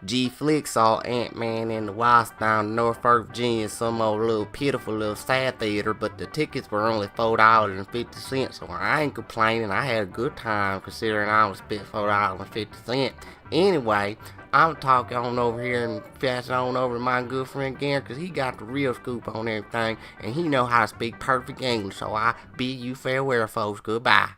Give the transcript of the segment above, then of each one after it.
G Flick saw Ant-Man and the Wasp down in Norfolk, Virginia, some old little pitiful little sad theater, but the tickets were only $4.50, so I ain't complaining. I had a good time considering I only spent $4.50. Anyway, I'm talking on over here and passing on over to my good friend Gharren, because he got the real scoop on everything, and he know how to speak perfect English, so I bid you farewell, folks. Goodbye.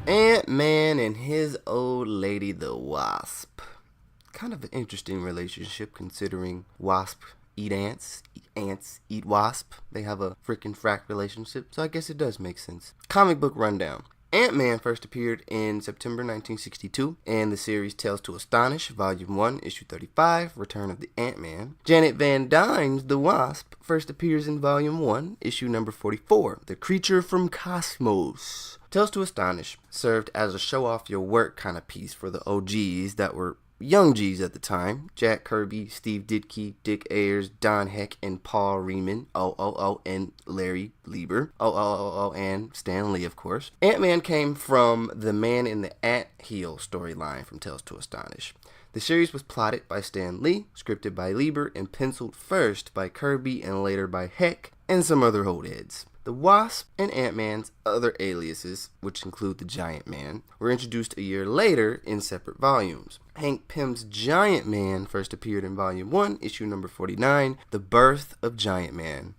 Ant-Man and his old lady, the Wasp. Kind of an interesting relationship considering Wasp eat ants eat Wasp. They have a freaking frack relationship, so I guess it does make sense. Comic book rundown. Ant-Man first appeared in September 1962 in the series Tales to Astonish, Volume 1, Issue 35, Return of the Ant-Man. Janet Van Dyne's The Wasp first appears in Volume 1, Issue number 44, The Creature from Cosmos. Tales to Astonish served as a show-off-your-work kind of piece for the OGs that were young G's at the time. Jack Kirby, Steve Ditke, Dick Ayers, Don Heck, and Paul Riemann. And Larry Lieber. And Stan Lee, of course. Ant-Man came from the Man in the Ant Hill storyline from Tales to Astonish. The series was plotted by Stan Lee, scripted by Lieber, and penciled first by Kirby and later by Heck and some other old heads. The Wasp and Ant-Man's other aliases, which include the Giant Man, were introduced a year later in separate volumes. Hank Pym's Giant Man first appeared in Volume 1, Issue number 49, The Birth of Giant Man.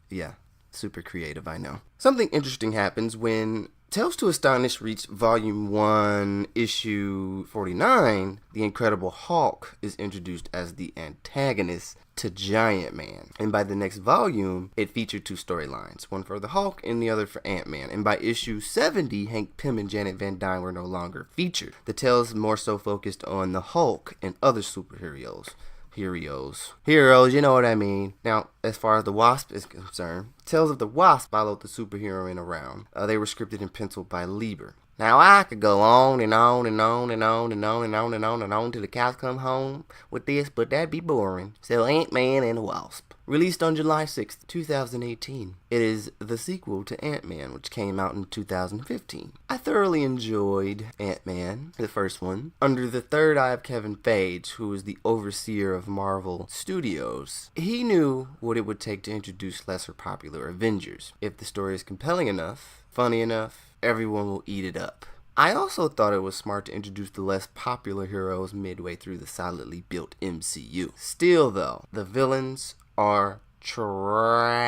Yeah, super creative, I know. Something interesting happens when Tales to Astonish reached Volume 1, Issue 49. The Incredible Hulk is introduced as the antagonist to Giant Man. And by the next volume, it featured two storylines, one for the Hulk and the other for Ant-Man. And by issue 70, Hank Pym and Janet Van Dyne were no longer featured. The tales more so focused on the Hulk and other superheroes. Heroes, you know what I mean. Now, as far as the Wasp is concerned, Tales of the Wasp followed the superheroine around. They were scripted and penciled by Lieber. Now, I could go on and on and on and on and on and on and on and on till the cows come home with this, but that'd be boring. So, Ant-Man and the Wasp. Released on July 6th, 2018. It is the sequel to Ant-Man, which came out in 2015. I thoroughly enjoyed Ant-Man, the first one, under the third eye of Kevin Feige, who is the overseer of Marvel Studios. He knew what it would take to introduce lesser popular Avengers. If the story is compelling enough, funny enough, everyone will eat it up. I also thought it was smart to introduce the less popular heroes midway through the solidly built MCU. Still though, the villains are trash.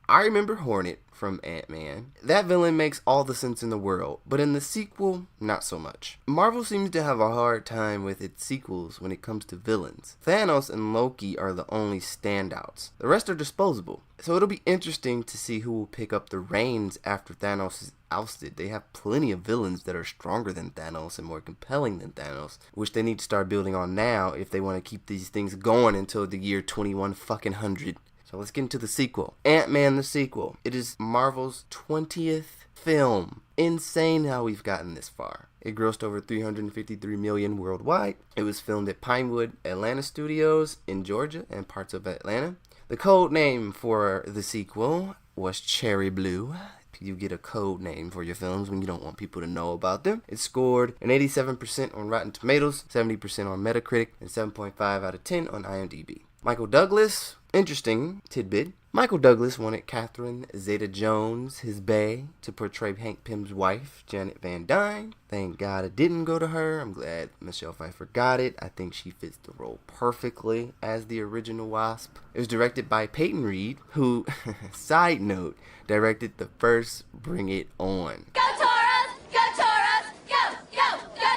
I remember Hornet from Ant-Man. That villain makes all the sense in the world, but in the sequel, not so much. Marvel seems to have a hard time with its sequels when it comes to villains. Thanos and Loki are the only standouts. The rest are disposable. So it'll be interesting to see who will pick up the reins after Thanos is ousted. They have plenty of villains that are stronger than Thanos and more compelling than Thanos, which they need to start building on now if they want to keep these things going until the year 2100. So let's get into the sequel. Ant-Man the sequel. It is Marvel's 20th film. Insane how we've gotten this far. It grossed over $353 million worldwide. It was filmed at Pinewood Atlanta Studios in Georgia and parts of Atlanta. The code name for the sequel was Cherry Blue. You get a code name for your films when you don't want people to know about them. It scored an 87% on Rotten Tomatoes, 70% on Metacritic, and 7.5 out of 10 on IMDb. Michael Douglas, interesting tidbit. Michael Douglas wanted Catherine Zeta-Jones, his bae, to portray Hank Pym's wife, Janet Van Dyne. Thank God it didn't go to her. I'm glad Michelle Pfeiffer got it. I think she fits the role perfectly as the original Wasp. It was directed by Peyton Reed, who, side note, directed the first Bring It On. Go Taurus! Go Taurus! Go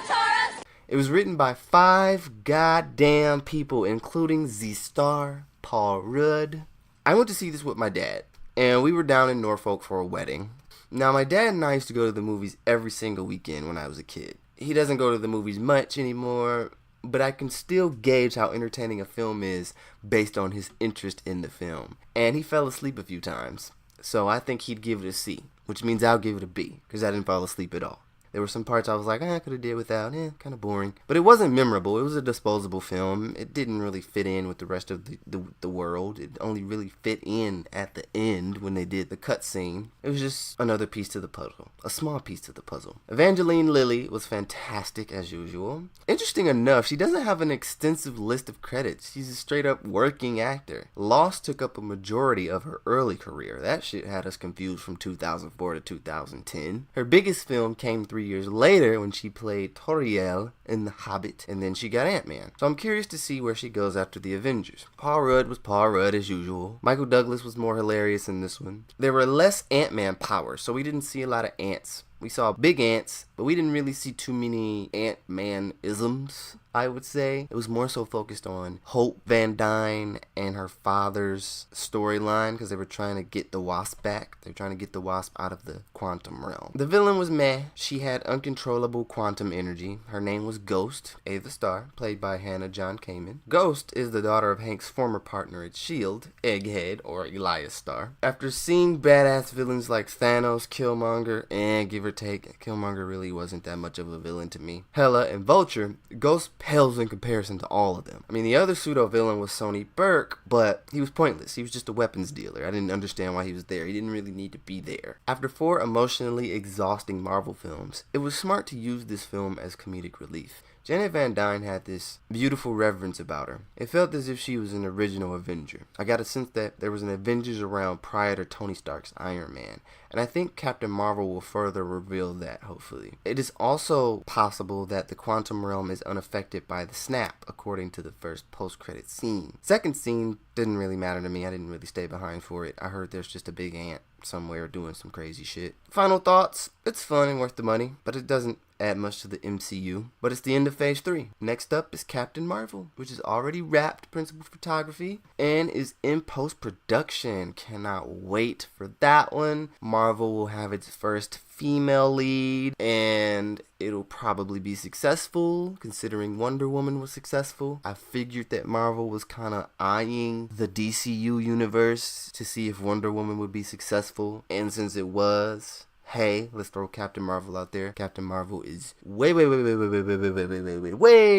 Taurus! It was written by 5 goddamn people, including Z-Star, Paul Rudd. I went to see this with my dad, and we were down in Norfolk for a wedding. Now, my dad and I used to go to the movies every single weekend when I was a kid. He doesn't go to the movies much anymore, but I can still gauge how entertaining a film is based on his interest in the film. And he fell asleep a few times, so I think he'd give it a C, which means I'll give it a B, because I didn't fall asleep at all. There were some parts I was like, I could have did without, kind of boring. But it wasn't memorable. It was a disposable film. It didn't really fit in with the rest of the world. It only really fit in at the end when they did the cutscene. It was just another piece to the puzzle. A small piece to the puzzle. Evangeline Lilly was fantastic as usual. Interesting enough, she doesn't have an extensive list of credits. She's a straight up working actor. Lost took up a majority of her early career. That shit had us confused from 2004 to 2010. Her biggest film came 3 years later when she played Toriel in The Hobbit, and then she got Ant-Man. So I'm curious to see where she goes after the Avengers. Paul Rudd was Paul Rudd as usual. Michael Douglas was more hilarious in this one. There were less Ant-Man powers, so we didn't see a lot of ants. We saw big ants, but we didn't really see too many Ant-Man-isms, I would say. It was more so focused on Hope Van Dyne and her father's storyline, because they were trying to get the Wasp back. They were trying to get the Wasp out of the quantum realm. The villain was meh. She had uncontrollable quantum energy. Her name was Ghost, Ava Starr, played by Hannah John Kamen. Ghost is the daughter of Hank's former partner at S.H.I.E.L.D., Egghead, or Elias Starr. After seeing badass villains like Thanos, Killmonger, and give or take, Killmonger really wasn't that much of a villain to me. Hela and Vulture, Ghost pales in comparison to all of them. I mean, the other pseudo-villain was Sonny Burke, but he was pointless. He was just a weapons dealer. I didn't understand why he was there. He didn't really need to be there. After 4 emotionally exhausting Marvel films, it was smart to use this film as comedic relief. Janet Van Dyne had this beautiful reverence about her. It felt as if she was an original Avenger. I got a sense that there was an Avengers around prior to Tony Stark's Iron Man, and I think Captain Marvel will further reveal that, hopefully. It is also possible that the quantum realm is unaffected by the snap, according to the first post-credit scene. Second scene didn't really matter to me. I didn't really stay behind for it. I heard there's just a big ant somewhere doing some crazy shit. Final thoughts: it's fun and worth the money, but it doesn't add much to the MCU. But it's the end of phase 3. Next up is Captain Marvel, which is already wrapped principal photography and is in post-production. Cannot wait for that one. Marvel will have its first female lead, and it'll probably be successful, considering Wonder Woman was successful. I figured that Marvel was kind of eyeing the DCU universe to see if Wonder Woman would be successful, and since it was, hey, let's throw Captain Marvel out there. Captain Marvel is way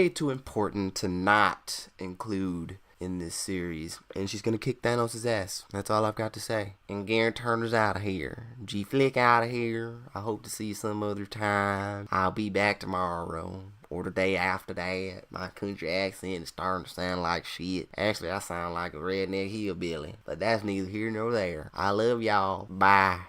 too important to not include in this series, and she's gonna kick Thanos' ass. That's all I've got to say. And Garen Turner's out of here. G Flick out of here. I hope to see you some other time. I'll be back tomorrow or the day after that. My country accent is starting to sound like shit. Actually, I sound like a redneck hillbilly, but that's neither here nor there. I love y'all. Bye.